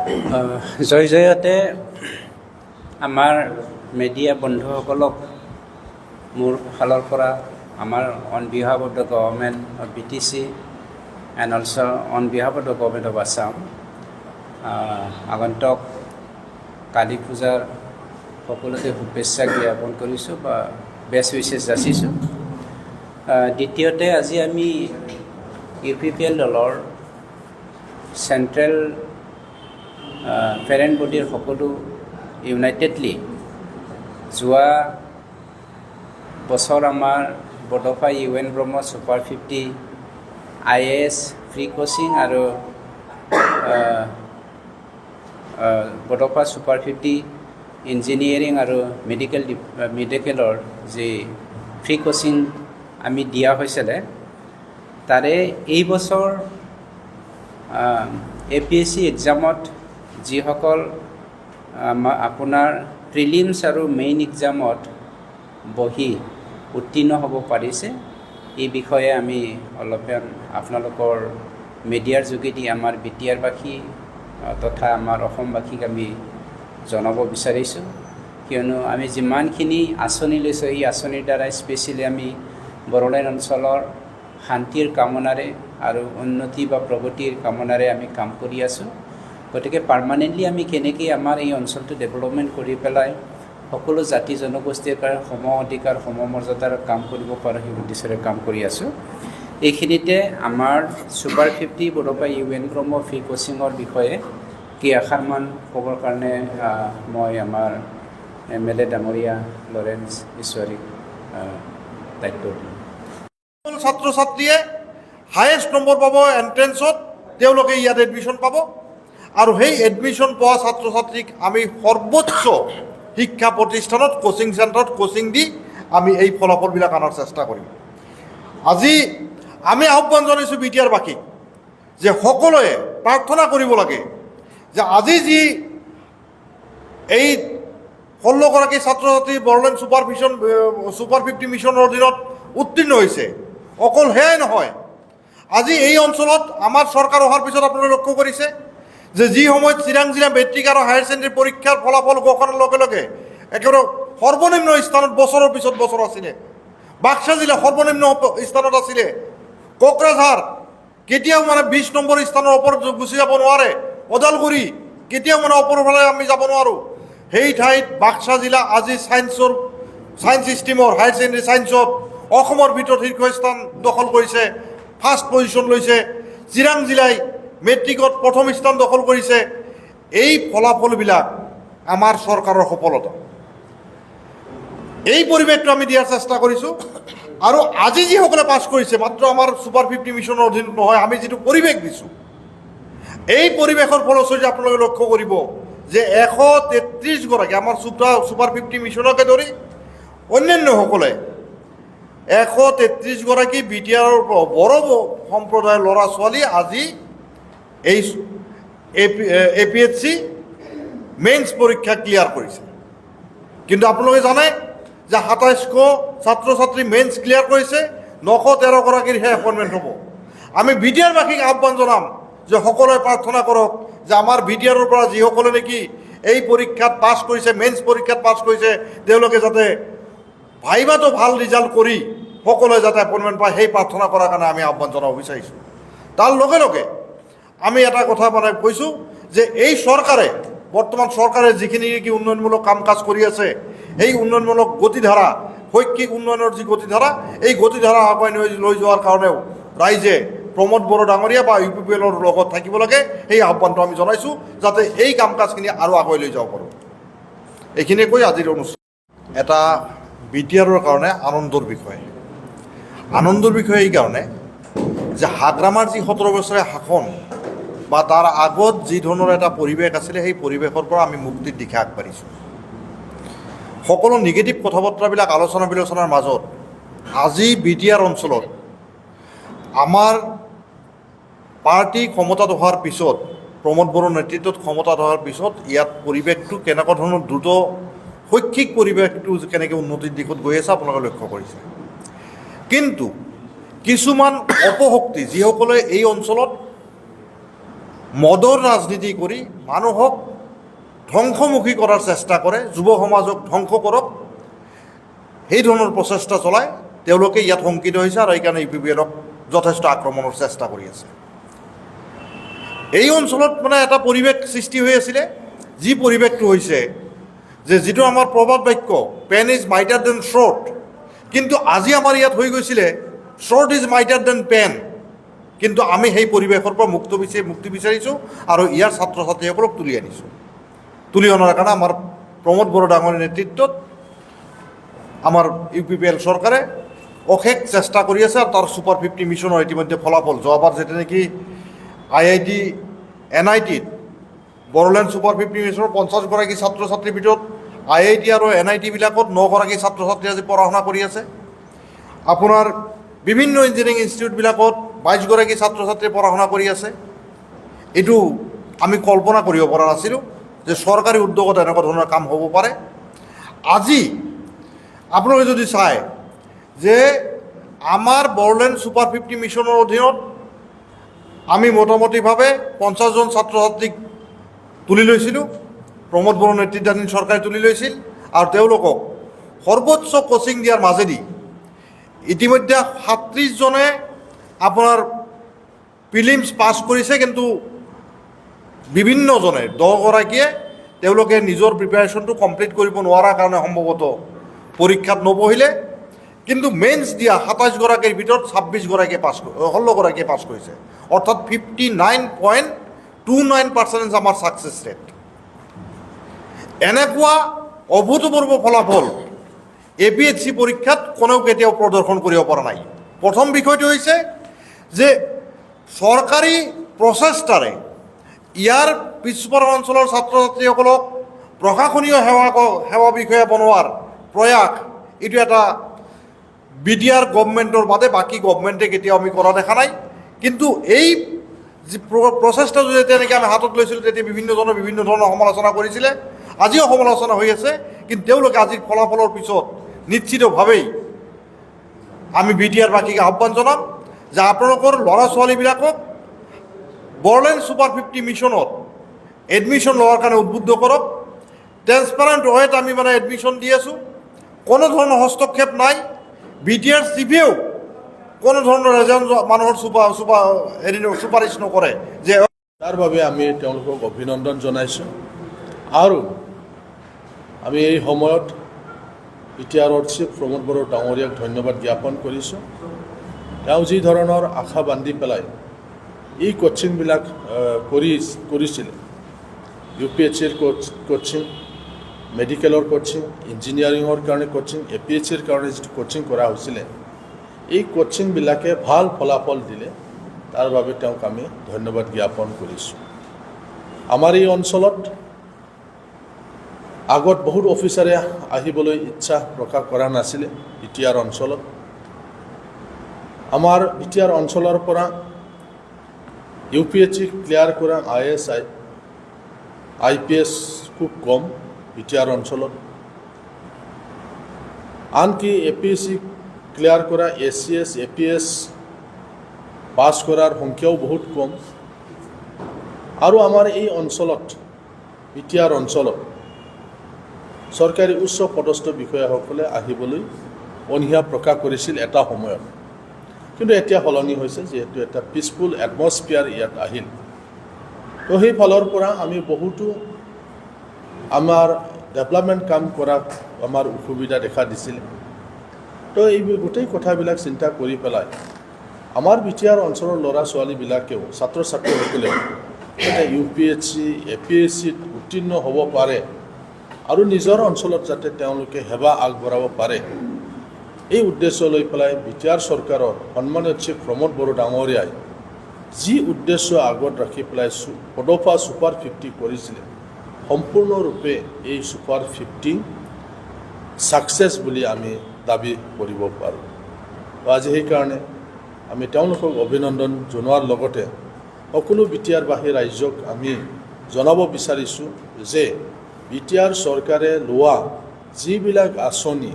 জয় জয়তে আমাৰ মিডিয়া বন্ধুসকলক মোৰ ফালৰ পৰা আমাৰ on behalf of the government of BTC and also' on behalf of the government of Assam আগন্তুক কালী পূজাৰ সকলোকে শুভেচ্ছা জ্ঞাপন কৰিছোঁ বা বেষ্ট উইচেছ যাচিছোঁ। দ্বিতীয়তে আজি আমি UPPL দলৰ চেণ্ট্ৰেল পেৰেণ্ট বডিৰ সকলো ইউনাইটেডলি যোৱা বছৰ আমাৰ বড'ফা UN ব্ৰহ্ম ছুপাৰ 50 IAS ফ্ৰী কোচিং আৰু বড'ফা ছুপাৰ 50 ইঞ্জিনিয়াৰিং আৰু মেডিকেলৰ যি ফ্ৰী কোচিং আমি দিয়া হৈছিলে তাৰে এই বছৰ APSC এক্সামত যিসকল আপোনাৰ প্ৰিলিমছ আৰু মেইন এক্সামত বহি উত্তীৰ্ণ হ'ব পাৰিছে এই বিষয়ে আমি অলপমান আপোনালোকৰ মিডিয়াৰ যোগেদি আমাৰ বিটিআৰবাসী তথা আমাৰ অসমবাসীক আমি জনাব বিচাৰিছোঁ। কিয়নো আমি যিমানখিনি আঁচনি লৈছোঁ এই আঁচনিৰ দ্বাৰা স্পেচিয়েলি আমি বড়োলেণ্ড অঞ্চলৰ শান্তিৰ কামনাৰে আৰু উন্নতি বা প্ৰগতিৰ কামনাৰে আমি কাম কৰি আছোঁ। গতিকে পাৰ্মানেণ্টলি আমি কেনেকৈ আমাৰ এই অঞ্চলটো ডেভেলপমেণ্ট কৰি পেলাই সকলো জাতি জনগোষ্ঠীৰ কাৰণে সম অধিকাৰ সমমৰ্যাদাৰ কাম কৰিব পাৰোঁ সেই উদ্দেশ্যৰে কাম কৰি আছোঁ। এইখিনিতে আমাৰ ছুপাৰ 50 বড'ফা UN ব্ৰহ্ম ফ্ৰী কোচিঙৰ বিষয়ে কেইআষাৰমান ক'বৰ কাৰণে মই আমাৰ MLA ডাঙৰীয়া লৰেন্স ঈশ্বৰীক দায়িত্ব দিওঁ। ছাত্ৰ ছাত্ৰীয়ে হায়েষ্ট নম্বৰ পাব এণ্ট্ৰেঞ্চত, তেওঁলোকে ইয়াত এডমিশ্যন পাব আৰু সেই এডমিশ্যন পোৱা ছাত্ৰ ছাত্ৰীক আমি সৰ্বোচ্চ শিক্ষা প্ৰতিষ্ঠানত কোচিং চেণ্টাৰত কোচিং দি আমি এই ফলাফলবিলাক আনাৰ চেষ্টা কৰিম। আজি আমি আহ্বান জনাইছোঁ বিটিআৰবাসীক যে সকলোৱে প্ৰাৰ্থনা কৰিব লাগে যে আজি যি এই 16গৰাকী ছাত্ৰ ছাত্ৰী বড়োলেণ্ড ছুপাৰ 50 মিছনৰ অধীনত উত্তীৰ্ণ হৈছে, অকল সেয়াই নহয়, আজি এই অঞ্চলত আমাৰ চৰকাৰ অহাৰ পিছত আপোনালোকে লক্ষ্য কৰিছে যে যি সময়ত চিৰাং জিলা মেট্ৰিক আৰু হায়াৰ ছেকেণ্ডেৰী পৰীক্ষাৰ ফলাফল ঘোষণাৰ লগে লগে একেবাৰে সৰ্বনিম্ন স্থানত বছৰৰ পিছত বছৰ আছিলে, বাক্সা জিলা সৰ্বনিম্ন স্থানত আছিলে, কোকৰাঝাৰ কেতিয়াও 20 নম্বৰ স্থানৰ ওপৰত গুচি যাব নোৱাৰে, ওদালগুৰি কেতিয়াও ওপৰফালে আমি যাব নোৱাৰোঁ, সেই ঠাইত বাক্সা জিলা আজি ছায়েন্স ষ্ট্ৰীমৰ হায়াৰ ছেকেণ্ডেৰী ছায়েন্সত অসমৰ ভিতৰত শীৰ্ষস্থান দখল কৰিছে, ফাৰ্ষ্ট পজিশ্যন লৈছে। চিৰাং জিলাই মেট্ৰিকত প্ৰথম স্থান দখল কৰিছে। এই ফলাফলবিলাক আমাৰ চৰকাৰৰ সফলতা। এই পৰিৱেশটো আমি দিয়াৰ চেষ্টা কৰিছোঁ আৰু আজি যিসকলে পাছ কৰিছে মাত্ৰ আমাৰ ছুপাৰ 50 মিছনৰ অধীনত নহয়, আমি যিটো পৰিৱেশ দিছোঁ এই পৰিৱেশৰ ফলশ্ৰুতি আপোনালোকে লক্ষ্য কৰিব যে 133গৰাকী আমাৰ ছুপাৰ 50 মিছনকে ধৰি অন্যান্যসকলে 133গৰাকী বিটিআৰৰ বড়ো সম্প্ৰদায়ৰ ল'ৰা ছোৱালী আজি এই APSC মেইনছ পৰীক্ষা ক্লিয়াৰ কৰিছে। কিন্তু আপোনালোকে জানে যে 2700 ছাত্ৰ ছাত্ৰী মেইনছ ক্লিয়াৰ কৰিছে, 913গৰাকীৰহে এপইণ্টমেণ্ট হ'ব। আমি বিটিআৰবাসীক আহ্বান জনাম যে সকলোৱে প্ৰাৰ্থনা কৰক যে আমাৰ বিটিআৰৰ পৰা যিসকলে নেকি এই পৰীক্ষাত পাছ কৰিছে, মেইনছ পৰীক্ষাত পাছ কৰিছে, তেওঁলোকে যাতে ভাইভাটো ভাল ৰিজাল্ট কৰি সকলোৱে যাতে এপইণ্টমেণ্ট পায় সেই প্ৰাৰ্থনা কৰাৰ কাৰণে আমি আহ্বান জনাব বিচাৰিছোঁ। তাৰ লগে লগে আমি এটা কথা কৈছোঁ যে এই চৰকাৰে বৰ্তমান চৰকাৰে যিখিনি নেকি উন্নয়নমূলক কাম কাজ কৰি আছে, এই উন্নয়নমূলক গতিধাৰা, শৈক্ষিক উন্নয়নৰ যি গতিধাৰা, এই গতিধাৰা আগুৱাই লৈ যোৱাৰ কাৰণেও ৰাইজে প্ৰমোদ বড়ো ডাঙৰীয়া বা UPPLৰ লগত থাকিব লাগে, সেই আহ্বানটো আমি জনাইছোঁ যাতে এই কাম কাজখিনি আৰু আগুৱাই লৈ যাব পাৰোঁ। এইখিনিয়ে কৈ আজিৰ অনুষ্ঠান এটা বিটিআৰৰ কাৰণে আনন্দৰ বিষয়। আনন্দৰ বিষয় এই কাৰণে যে হাগ্ৰামাৰ যি 17 বছৰীয়া শাসন বা তাৰ আগত যি ধৰণৰ এটা পৰিৱেশ আছিলে সেই পৰিৱেশৰ পৰা আমি মুক্তিৰ দিশে আগবাঢ়িছোঁ। সকলো নিগেটিভ কথা বতৰাবিলাক আলোচনা বিলোচনাৰ মাজত আজি বিটিআৰ অঞ্চলত আমাৰ পাৰ্টি ক্ষমতাত অহাৰ পিছত, প্ৰমোদ বড়োৰ নেতৃত্বত ক্ষমতাত অহাৰ পিছত ইয়াত পৰিৱেশটো কেনেকুৱা ধৰণৰ দ্ৰুত শৈক্ষিক পৰিৱেশটো কেনেকৈ উন্নতিৰ দিশত গৈ আছে আপোনালোকে লক্ষ্য কৰিছে। কিন্তু কিছুমান অপশক্তি যিসকলে এই অঞ্চলত মদৰ ৰাজনীতি কৰি মানুহক ধ্বংসমুখী কৰাৰ চেষ্টা কৰে, যুৱ সমাজক ধ্বংস কৰক, সেই ধৰণৰ প্ৰচেষ্টা চলাই তেওঁলোকে ইয়াত শংকিত হৈছে আৰু এইকাৰণে UPPLক যথেষ্ট আক্ৰমণৰ চেষ্টা কৰি আছে। এই অঞ্চলত মানে এটা পৰিৱেশ সৃষ্টি হৈ আছিলে, যি পৰিৱেশটো হৈছে যে যিটো আমাৰ প্ৰবাদ বাক্য পেন ইজ মাইটাৰ দেন শ্বৰ্ট, কিন্তু আজি আমাৰ ইয়াত হৈ গৈছিলে শ্বৰ্ট ইজ মাইটাৰ দেন পেন। কিন্তু আমি সেই পৰিৱেশৰ পৰা মুক্তি বিচাৰিছোঁ আৰু ইয়াৰ ছাত্ৰ ছাত্ৰীসকলক তুলি আনিছোঁ। তুলি অনাৰ কাৰণে আমাৰ প্ৰমোদ বড়ো ডাঙৰীৰ নেতৃত্বত আমাৰ UPPL চৰকাৰে অশেষ চেষ্টা কৰি আছে আৰু তাৰ ছুপাৰ 50 মিছনৰ ইতিমধ্যে ফলাফল যোৱাবাৰ যেতিয়া নেকি IIT NITত বড়োলেণ্ড ছুপাৰ 50 মিছনৰ 50গৰাকী ছাত্ৰ ছাত্ৰীৰ ভিতৰত IIT আৰু NITবিলাকত 9গৰাকী ছাত্ৰ ছাত্ৰী আজি পঢ়া শুনা কৰি আছে। আপোনাৰ বিভিন্ন ইঞ্জিনিয়াৰিং ইনষ্টিটিউটবিলাকত 22গৰাকী ছাত্ৰ ছাত্ৰীয়ে পঢ়া শুনা কৰি আছে। এইটো আমি কল্পনা কৰিব পৰা নাছিলোঁ যে চৰকাৰী উদ্যোগত এনেকুৱা ধৰণৰ কাম হ'ব পাৰে। আজি আপোনালোকে যদি চায় যে আমাৰ বড়োলেণ্ড ছুপাৰ 50 মিছনৰ অধীনত আমি মোটামুটিভাৱে 50জন ছাত্ৰ ছাত্ৰীক তুলি লৈছিলোঁ, প্ৰমোদ বড়ো নেতৃত্বাধীন চৰকাৰে তুলি লৈছিল আৰু তেওঁলোকক সৰ্বোচ্চ কোচিং দিয়াৰ মাজেদি ইতিমধ্যে 37জনে আপোনাৰ প্ৰিলিমছ পাছ কৰিছে, কিন্তু বিভিন্নজনে 10গৰাকীয়ে তেওঁলোকে নিজৰ প্ৰিপেৰেশ্যনটো কমপ্লিট কৰিব নোৱাৰাৰ কাৰণে সম্ভৱতঃ পৰীক্ষাত নবহিলে, কিন্তু মেইনছ দিয়া 27গৰাকীৰ ভিতৰত 16গৰাকীয়ে পাছ কৰিছে, অৰ্থাৎ 59.29% আমাৰ ছাকচেছ ৰেট। এনেকুৱা অভূতপূৰ্ব ফলাফল APSC পৰীক্ষাত কোনেও কেতিয়াও প্ৰদৰ্শন কৰিব পৰা নাই। প্ৰথম বিষয়টো হৈছে যে চৰকাৰী প্ৰচেষ্টাৰে ইয়াৰ পিছপৰা অঞ্চলৰ ছাত্ৰ ছাত্ৰীসকলক প্ৰশাসনীয় সেৱা বিষয়া বনোৱাৰ প্ৰয়াস, এইটো এটা BTR গভৰ্ণমেণ্টৰ বাদে বাকী গভৰ্ণমেণ্টে কেতিয়াও আমি কৰা দেখা নাই। কিন্তু এই যি প্ৰচেষ্টাটো যেতিয়া নেকি আমি হাতত লৈছিলোঁ তেতিয়া বিভিন্নজনে বিভিন্ন ধৰণৰ সমালোচনা কৰিছিলে, আজিও সমালোচনা হৈ আছে, কিন্তু তেওঁলোকে আজিৰ ফলাফলৰ পিছত নিশ্চিতভাৱেই আমি BTR বাকীক আহ্বান জনাম যে আপোনালোকৰ ল'ৰা ছোৱালীবিলাকক বড়োলেণ্ড ছুপাৰ 50 মিছনত এডমিশ্যন লোৱাৰ কাৰণে উদ্বুদ্ধ কৰক। ট্ৰেন্সপাৰেণ্ট ৱেত আমি মানে এডমিশ্যন দি আছোঁ, কোনো ধৰণৰ হস্তক্ষেপ নাই। BTR চিফেও কোনো ধৰণৰ এজন মানুহৰ চুপাৰিচ নকৰে যে তাৰ বাবে আমি তেওঁলোকক অভিনন্দন জনাইছোঁ আৰু আমি এই সময়ত BTRৰ চিফ প্ৰমোদ বড়ো ডাঙৰীয়াক ধন্যবাদ জ্ঞাপন কৰিছোঁ। তেওঁ যি ধৰণৰ আশা বান্ধি পেলাই এই কোচিংবিলাক কৰিছিলে, UPSCৰ কোচিং, মেডিকেলৰ কোচিং, ইঞ্জিনিয়াৰিঙৰ কাৰণে কোচিং, APSCৰ কাৰণে যিটো কোচিং কৰা হৈছিলে, এই কোচিংবিলাকে ভাল ফলাফল দিলে, তাৰ বাবে তেওঁক আমি ধন্যবাদ জ্ঞাপন কৰিছোঁ। আমাৰ এই অঞ্চলত আগত বহুত অফিচাৰে আহিবলৈ ইচ্ছা প্ৰকাশ কৰা নাছিলে। BTR অঞ্চলত আমাৰ BTR অঞ্চলৰ পৰা UPSC ক্লিয়াৰ কৰা IAS IPS খুব কম BTR অঞ্চলত, আনকি APSC ক্লিয়াৰ কৰা ACS APS পাছ কৰাৰ সংখ্যাও বহুত কম। আৰু আমাৰ এই অঞ্চলত BTR অঞ্চলত চৰকাৰী উচ্চ পদস্থ বিষয়াসকলে আহিবলৈ অনীহা প্ৰকাশ কৰিছিল এটা সময়ত, কিন্তু এতিয়া সলনি হৈছে, যিহেতু এটা পিচফুল এটমস্ফিয়াৰ ইয়াত আহিল। তো সেই ফালৰ পৰা আমি বহুতো আমাৰ ডেভেলপমেণ্ট কাম কৰাত আমাৰ অসুবিধা দেখা দিছিলে। তো এই গোটেই কথাবিলাক চিন্তা কৰি পেলাই আমাৰ BTR অঞ্চলৰ ল'ৰা ছোৱালীবিলাকেও, ছাত্ৰ ছাত্ৰীসকলেও যাতে UPSC APSCত উত্তীৰ্ণ হ'ব পাৰে আৰু নিজৰ অঞ্চলত যাতে তেওঁলোকে সেৱা আগবঢ়াব পাৰে, এই উদ্দেশ্য লৈ পেলাই BTR চৰকাৰৰ সন্মানীয় চিফ প্ৰমোদ বড়ো ডাঙৰীয়াই যি উদ্দেশ্য আগত ৰাখি পেলাই পদফা ছুপাৰ 50 কৰিছিলে, সম্পূৰ্ণৰূপে এই ছুপাৰ 50 ছাকচেছ বুলি আমি দাবী কৰিব পাৰোঁ। আজি সেইকাৰণে আমি তেওঁলোকক অভিনন্দন জনোৱাৰ লগতে সকলো BTRবাসী ৰাইজক আমি জনাব বিচাৰিছোঁ যে BTR চৰকাৰে লোৱা যিবিলাক আঁচনি,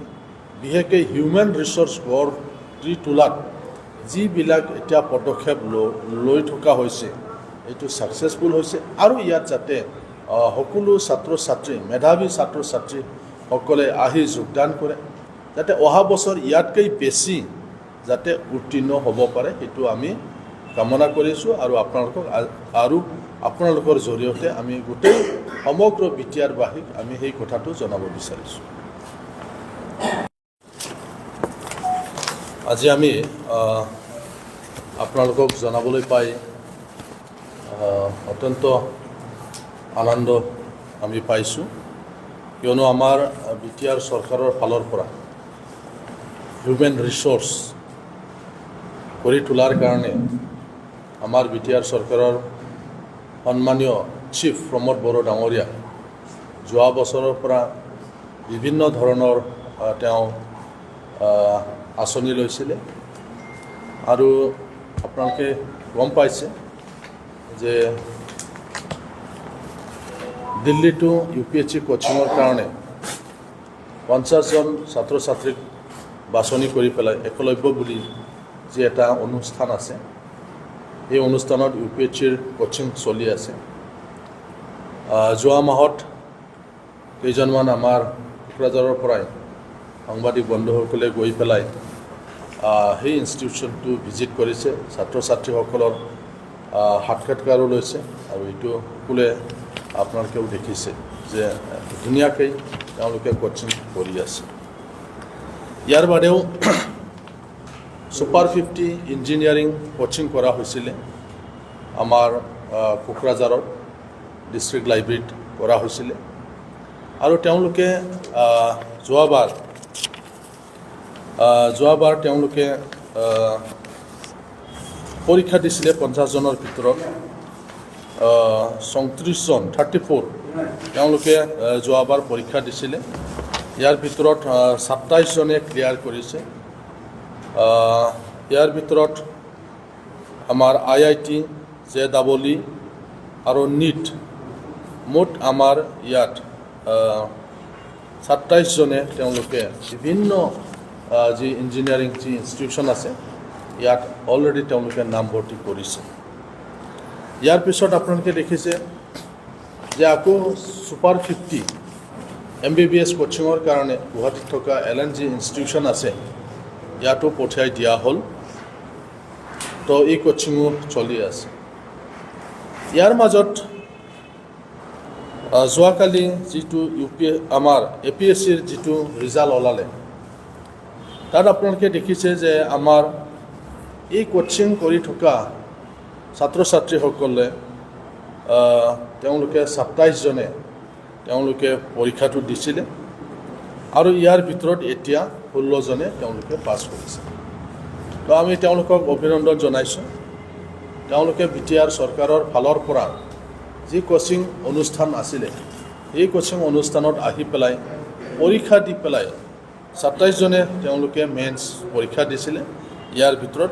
বিশেষকৈ হিউমেন ৰিচোৰ্চ গঢ়ি তোলাত যিবিলাক এতিয়া পদক্ষেপ লৈ থকা হৈছে, এইটো ছাকচেছফুল হৈছে আৰু ইয়াত যাতে সকলো ছাত্ৰ ছাত্ৰী মেধাৱী ছাত্ৰ ছাত্ৰীসকলে আহি যোগদান কৰে যাতে অহা বছৰ ইয়াতকৈ বেছি যাতে উত্তীৰ্ণ হ'ব পাৰে সেইটো আমি কামনা কৰিছোঁ আৰু আপোনালোকৰ জৰিয়তে আমি গোটেই সমগ্ৰ বিটিআৰবাসীক আমি সেই কথাটো জনাব বিচাৰিছোঁ। আজি আমি আপোনালোকক জনাবলৈ পাই অত্যন্ত আনন্দ আমি পাইছোঁ কিয়নো আমাৰ বিটিআৰ চৰকাৰৰ ফালৰ পৰা হিউমেন ৰিচোৰ্চ কৰি তোলাৰ কাৰণে আমাৰ বিটিআৰ চৰকাৰৰ সন্মানীয় চিফ প্ৰমোদ বড়ো ডাঙৰীয়া যোৱা বছৰৰ পৰা বিভিন্ন ধৰণৰ তেওঁ আঁচনি লৈছিলে আৰু আপোনালোকে গম পাইছে যে দিল্লী টু UPSC কোচিঙৰ কাৰণে 50জন ছাত্ৰ ছাত্ৰীক বাছনি কৰি পেলাই একলব্য বুলি যি এটা অনুষ্ঠান আছে এই অনুষ্ঠানত UPSCৰ কোচিং চলি আছে। যোৱা মাহত কেইজনমান আমাৰ কোকৰাঝাৰৰ পৰাই সাংবাদিক বন্ধুসকলে গৈ পেলাই সেই ইনষ্টিটিউশ্যনটো ভিজিট কৰিছে, ছাত্ৰ ছাত্ৰীসকলৰ সাক্ষাৎকাৰো লৈছে আৰু এইটো সকলোৱে আপোনালোকেও দেখিছে যে ধুনীয়াকৈ তেওঁলোকে কোচিং কৰি আছে। ইয়াৰ বাদেও সুপাৰ 50 ইঞ্জিনিয়াৰিং কোচিং কৰা হৈছিলে আমাৰ কোকৰাঝাৰৰ ডিষ্ট্ৰিক্ট লাইব্ৰেৰীত কৰা হৈছিলে আৰু তেওঁলোকে যোৱাবাৰ তেওঁলোকে পৰীক্ষা দিছিলে 50জনৰ ভিতৰত 34জন 34 তেওঁলোকে যোৱাবাৰ পৰীক্ষা দিছিলে। ইয়াৰ ভিতৰত 27জনে ক্লিয়াৰ কৰিছে। ইয়াৰ ভিতৰত আমাৰ IIT JEE আৰু NEET মুঠ আমাৰ ইয়াত 27জনে তেওঁলোকে বিভিন্ন যি ইঞ্জিনিয়াৰিং যি ইনষ্টিটিউশ্যন আছে ইয়াত অলৰেডি তেওঁলোকে নামভৰ্তি কৰিছে। ইয়াৰ পিছত আপোনালোকে দেখিছে যে আকৌ সুপাৰ 50 MBBS কোচিঙৰ কাৰণে গুৱাহাটীত থকা LNG ইনষ্টিটিউশ্যন আছে ইয়াতো পঠিয়াই দিয়া হ'ল। তো এই কোচিঙো চলি আছে। ইয়াৰ মাজত যোৱাকালি যিটো আমাৰ APSCৰ যিটো ৰিজাল্ট ওলালে তাত আপোনালোকে দেখিছে যে আমাৰ এই কোচিং কৰি থকা ছাত্ৰ ছাত্ৰীসকলে তেওঁলোকে 27জনে তেওঁলোকে পৰীক্ষাটো দিছিলে আৰু ইয়াৰ ভিতৰত এতিয়া 16জনে তেওঁলোকে পাছ কৰিছে। তো আমি তেওঁলোকক অভিনন্দন জনাইছোঁ। তেওঁলোকে বিটিআৰ চৰকাৰৰ ফালৰ পৰা যি কোচিং অনুষ্ঠান আছিলে এই কোচিং অনুষ্ঠানত আহি পেলাই পৰীক্ষা দি পেলাই 27জনে তেওঁলোকে মেইনছ পৰীক্ষা দিছিলে। ইয়াৰ ভিতৰত